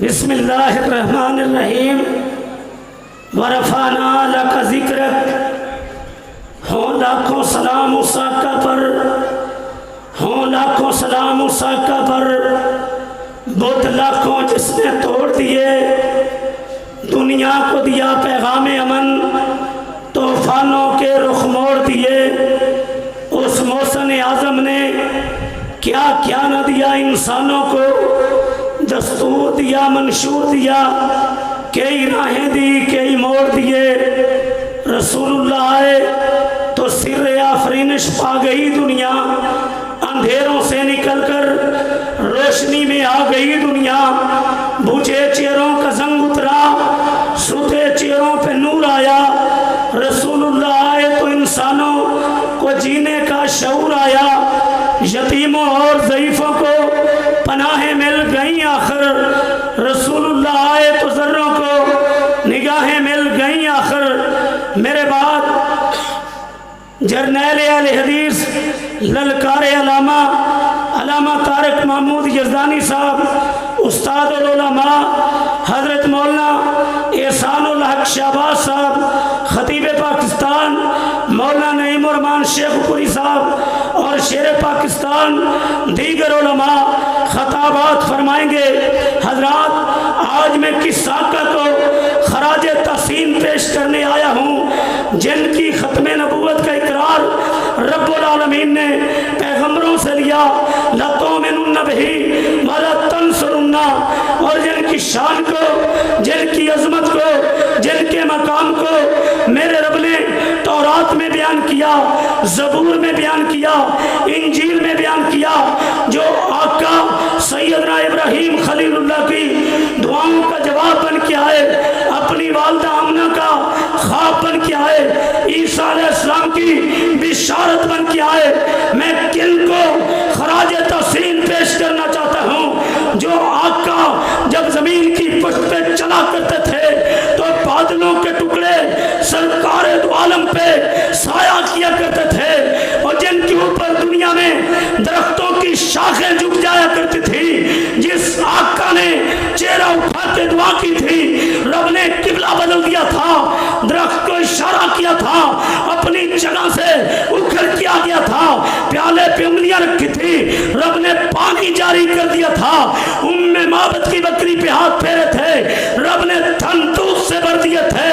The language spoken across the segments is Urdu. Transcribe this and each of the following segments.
بسم اللہ الرحمن الرحیم ورفعنا لک ذکرک، ہوں لاکھوں سلام اس آقا پر، ہوں لاکھوں سلام اس آقا پر، بت لاکھوں جس نے توڑ دیے، دنیا کو دیا پیغام امن، طوفانوں کے رخ موڑ دیے۔ اس محسن اعظم نے کیا کیا نہ دیا انسانوں کو، دستور دیا، منشور دیا، کئی راہیں دی، کئی موڑ دیے۔ رسول اللہ آئے تو سر آفرینش پا گئی دنیا، اندھیروں سے نکل کر روشنی میں آ گئی دنیا۔ بجھے چہروں کا زنگ اترا، سوتے چہروں پہ نور آیا۔ رسول اللہ آئے تو انسانوں کو جینے کا شعور آیا، یتیموں اور ضعیفوں کو پناہیں مل گئیں آخر۔ رسول اللہ آئے تو ذروں کو نگاہیں مل گئیں آخر۔ میرے بعد جرنیل اہل حدیث للکار علامہ طارق محمود یزدانی صاحب، استاد العلماء حضرت مولانا احسان الحق شہباز صاحب، خطیب پاکستان مولانا نعیم الرحمن شیخ پوری صاحب اور شیر پاکستان دیگر علماء خطابات فرمائیں گے۔ حضرات، آج میں کس آقا کو خراج تحسین پیش کرنے آیا ہوں جن کی ختم نبوت کا اقرار رب العالمین نے پیغمبروں سے لیا، لَتُؤْمِنُنَّ بِهِ وَلَتَنْصُرُنَّهُ، اور جن کی شان کو، جن کی عظمت کو، جن کے مقام کو میرے رب نے تورات میں بیان کیا، زبور میں بیان کیا، انجیل میں بیان کیا۔ جو آقا سیدنا ابراہیم خلیل اللہ کی دعاؤں کا جواب بن کے آئے، اپنی والدہ آمنہ کا خواب بن کے آئے، عیسیٰ علیہ السلام کی بشارت بن کے آئے، میں کن کو خراج تحسین پیش کرنا چاہتا ہوں؟ جو آقا جب زمین کی پشت پہ چلا کرتے تھے تو بادلوں کے ٹکڑے سرکار دو عالم پہ سایہ کیا کرتے تھے، اور جن کے اوپر دنیا میں درختوں کی شاخیں جھک جایا کرتی تھی، جس آقا نے چہرہ اٹھا کے دعا کی تھی، رب نے قبلہ بدل دیا تھا، درخت کو اشارہ کیا تھا، اپنی جگہ سے اکھڑ کیا گیا تھا، پیالے پہ انگلیاں رکھی تھی، رب نے پانی جاری کر دیا تھا، معبد کی بکری پہ ہاتھ پھیرے تھے، رب نے دھن دودھ سے بھر دیے تھے،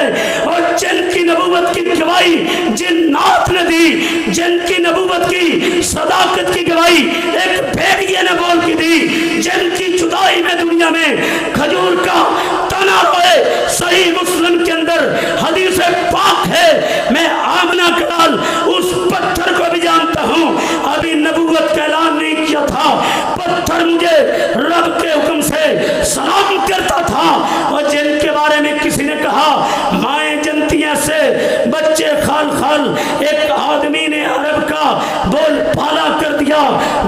اور جن کی نبوت کی گواہی جنات نے دی، جن کی نبوت کی صداقت کی گواہی ایک بھیڑیے نے بول کی دی، جن کی جدائی میں دنیا میں کھجور کا تنا روئے۔ صحیح مسلم کے اندر حدیث پاک ہے، میں آمنہ کلال اس پتھر کو بھی جانتا ہوں، ابھی نبوت کا اعلان نہیں کیا تھا، پتھر مجھے رب کے حکم سے سلام کرتا تھا۔ اور جن کے بارے میں کسی نے کہا مائیں جنتی سے بچے خال خال، ایک آدمی نے عرب کا بول پالا کر دیا،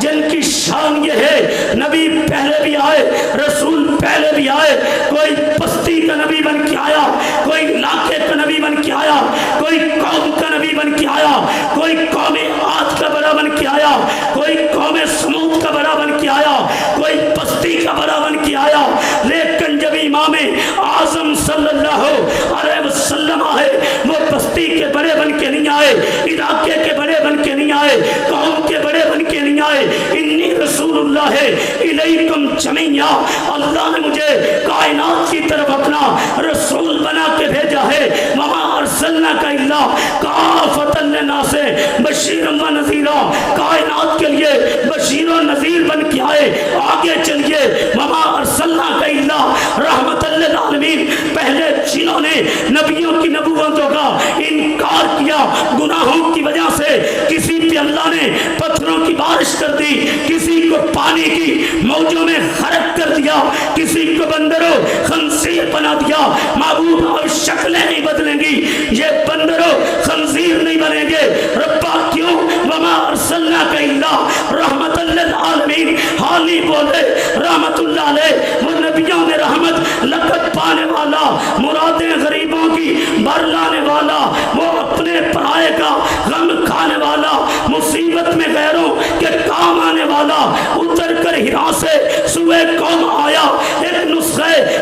جن کی شان یہ ہے نبی پہلے بھی آئے، رسول پہلے بھی آئے، کوئی بستی کا نبی بن کے آیا، کوئی علاقے کا نبی بن کے آیا، کوئی قوم کا نبی بن کے آیا، کوئی قوم عاد کا بڑا بن کے آیا، کوئی قوم سمود کا بڑا بن کے آیا، کوئی بستی کا بڑا بن کے آیا، لیکن جب امام اعظم صلی اللہ علیہ وسلم آئے، وہ بستی کے بڑے بن کے نہیں آئے، علاقے کے بڑے بن کے نہیں آئے، قوم کے بڑے بن کے نہیں آئے۔ انی رسول اللہ الیکم جمیعا، اللہ نے مجھے کائنات کی طرف اپنا رسول بنا کے بھیجا ہے۔ وما ارسلناک الا کافۃ للناس بشیرا و نذیرا، کائنات کے لیے بشیر و نذیر بن کے آئے۔ آگے چلیے، وما ارسلناک الا رحمۃ للعالمین، پہلے جنہوں نے نبیوں کی نبوتوں کا انکار کیا گناہوں کی وجہ سے، کسی پہ اللہ نے پتھروں کی بارش کر دی، کسی کو پانی کی موجوں میں غرق کر دیا، کسی کو بندر و خنزیر بنا دیا۔ معبود اور شکلیں نہیں بدلیں گی، یہ بندر و خنزیر نہیں بنیں گے۔ ربا کیوں؟ وما ارسلناک الا رحمۃ للعالمین، حالی بولے رحمت اللہ علیہ، وہ نبیوں میں رحمت لقب پانے والا، مرادیں غریبوں کی بھر لانے والا، وہ اپنے پرائے کا غم کھانے والا، مصیبت میں غیروں کے کام آنے والا، اتر کر ہرا سے سوئے قوم آیا، ایک نسخے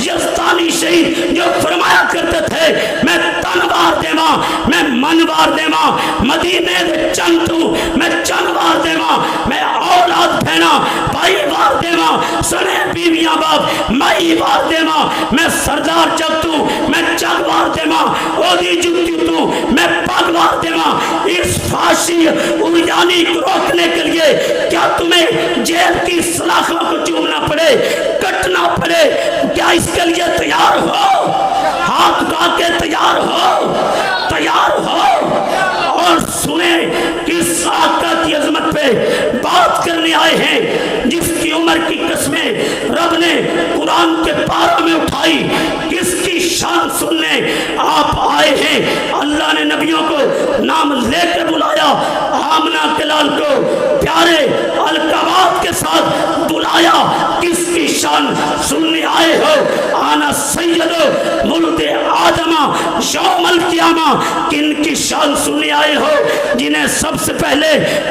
یزدانی شہید جو فرمایا کرتے تھے میں تنوار دیواں میں منوار دیواں مدینے دے چند تو میں چنوار دیواں میں اولاد بہنا بھائی وار دیواں سنے بیویاں باپ مائی وار دیواں میں سردار جگ تو میں جگ وار دیواں اودی جتی تو میں پگ وار دیواں اس فاشی اریانی کو روکنے کے لیے کیا تمہیں جیل کی سلاخوں کو چومنا پڑے کٹنا پڑے کیا اس کے لیے تیار ہو ہاتھ اٹھا کے تیار ہو اور سنیں کس آقا کی عظمت پہ بات کرنے آئے ہیں جس کی عمر کی قسمیں رب نے قرآن کے پاروں میں اٹھائی کس کی شان سننے آپ آئے ہیں اللہ نے نبیوں کو نام لے کے بلایا آمنہ کے لال کو پیارے القابات کے ساتھ بلایا کس کی شان سننے آئے ہو آنا سید ملد آدمہ یوم القیامہ کن کی شان سننے آئے ہو جنہیں سب سے پہلے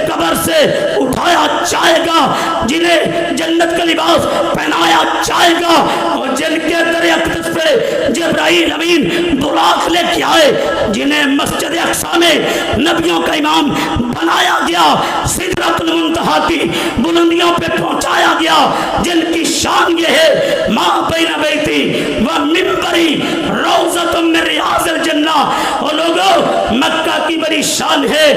قبر سے اٹھایا جائے گا جنہیں جنت کا لباس پہنایا جائے گا اور جن کے در اقدس پہ جبرائیل امین براق لے کے آئے جنہیں مسجد اقصی میں نبیوں کا امام بنایا گیا سدرۃ المنتہا کی بلندیوں پہ پہنچایا گیا جن کی شان یہ ہے ماں بین بیتی و منبری روضۃ من ریاض الجنہ اور لوگوں مکہ کی بڑی شان ہے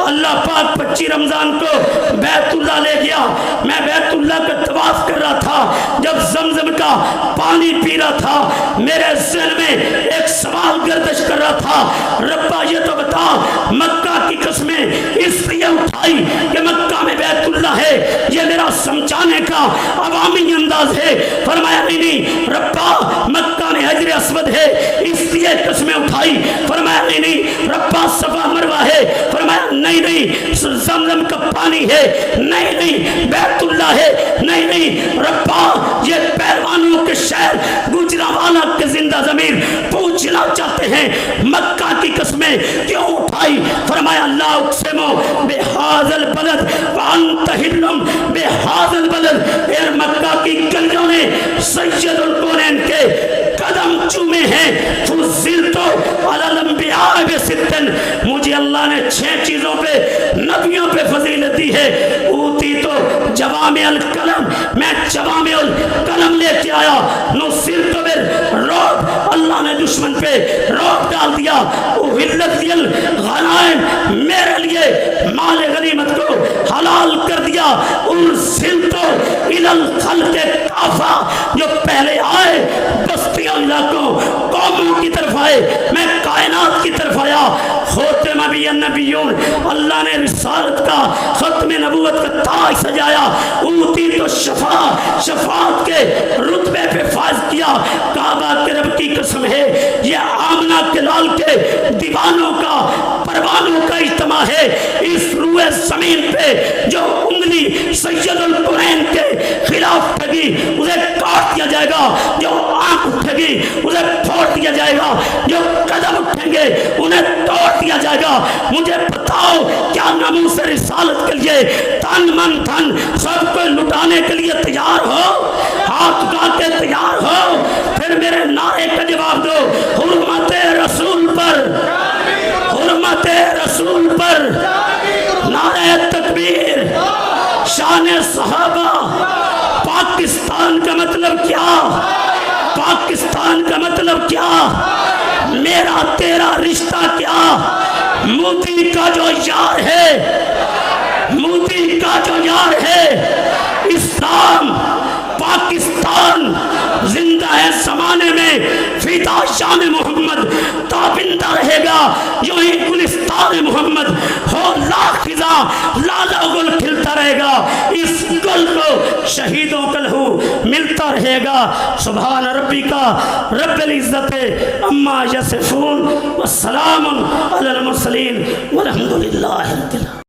اللہ پاک 25 رمضان کو بیت اللہ لے گیا میں بیت اللہ کا طواف کر رہا تھا جب زمزم کا پانی پی رہا تھا میرے ذہن میں ایک سوال گردش کر رہا تھا ربا یہ تو بتا مکہ کی قسمیں اس لیے اٹھائی کہ مکہ میں بیت اللہ ہے یہ میرا سمجھانے کا عوامی انداز ہے فرمایا نہیں ربا مکہ میں حجر اسود ہے اس لیے قسمیں اٹھائی فرمایا نہیں ربا صفا مروہ ہے فرمایا نہیں زمزم کا پانی ہے نہیں بیت اللہ ہے نہیں ربا یہ پہلوانوں کے شہر گجرانوالہ کے زندہ ضمیر پوچھنا چاہتے ہیں مکہ کی قسمیں کیوں اٹھائی فرمایا اللہ اقسمو بہذا البلد وانت حلم بہذا البلد اے مکہ کی گلیوں نے سید الکونین کے قدم چومے ہیں فضلتو علی الانبیاء بستن مجھے اللہ نے 6 چیزوں پہ نبیوں پہ فضیلت دی ہے اوتی تو جوامع الکلم میں جوامع الکلم لے کے آیا نصرت بالرعب اللہ نے دشمن پہ رعب ڈال دیا احلت الغنائم میرے لیے مال غنیمت کو حلال کر دیا ارسلت الی الخلق کافہ جو پہلے آئے بستیوں علاقوں قوموں کی طرف آئے میں کائنات کی طرف آیا ختم بی النبیون اللہ نے رسالت کا ختم نبوت کا تاج سجایا اوتی تو شفاعت کے رتبے پہ فائز کیا کعبہ کے رب کی قسم ہے یہ آمنہ کے لال کے دیوانوں کا پروانوں کا اجتماع ہے اس روئے زمین پہ جو انگلی سید القرین کے خلاف اٹھے گی اسے کاٹ دیا جائے گا جو آنکھ اٹھے گی اسے پھوڑ دیا جائے گا جو قدم اٹھیں گے انہیں توڑ دیا جائے گا مجھے بتاؤ کیا ناموس رسالت کے لیے تن من دھن سب کو لٹانے کے لیے تیار ہو ہاتھ اٹھا کے تیار ہو پھر میرے نعرے کا جواب دو حرمت رسول پر حرمت رسول پر نعرہ تکبیر شان صحابہ پاکستان کا مطلب کیا پاکستان کا مطلب کیا میرا تیرا رشتہ کیا مودی کا جو یار ہے مودی کا جو یار ہے اسلام پاکستان زندہ ہے زمانے میں فدا شان محمد تابندہ رہے گا یوں ہی گلستان محمد ہو لاکھ خزاں لالا گل کھلتا رہے گا اس گل کو شہیدوں کا لہو ملتا رہے گا سبحان ربی کا رب العزت اما یصفون والسلام علی المرسلین والحمدللہ رب العالمین